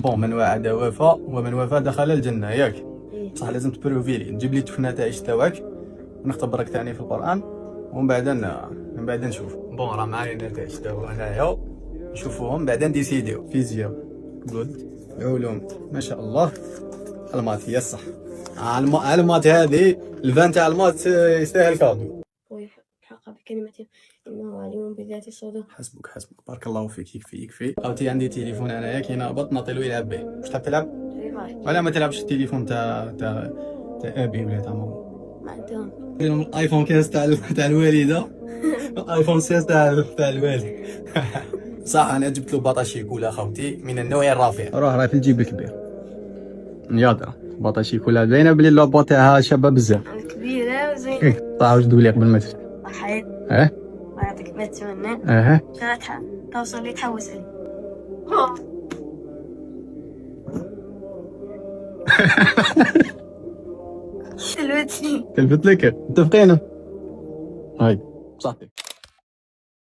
بون من وعد وفى ومن وفى دخل الجنه ياك. إيه. صح لازم تبروفي لي تجيب لي النتائج تاعك ونختبرك ثاني في القران ومن بعد نشوف. بون راه معايا النتائج تاعو هنايا نشوفوهم بعدا ديسيديو. فيزياء جود، علوم ما شاء الله، المات هي الصح. المات هذه الفان تاع المات يستاهل كادو. ويحق بكلمته إنه عليم بذات الصدور. حسبك بارك الله فيك. يكفي عاوتاني عندي تليفون انايا كي نهبط نعطيلو يلعب به. واش تحب تلعب؟ ولا ما تلعبش التليفون تاع ابي ولا تاع ماما؟ ما عندهم. الايفون 15 تاع الوالده الايفون 16 تاع الوالد. صح انا جبت له باطاشيكولا خوتي من النوع الرفيع. راه في الجيب الكبير نياضه. باطاشيكولا باينه بلي اللوبو تاعها شابه بزاف كبيرة وزين. صح واش تقول لي قبل ما تفتح؟ صحيت. ويعطيك ما تتمنى. شراتها توصل لي تحوس لي. تلفتني. تلفت لك متفقين؟ هاي صحتك.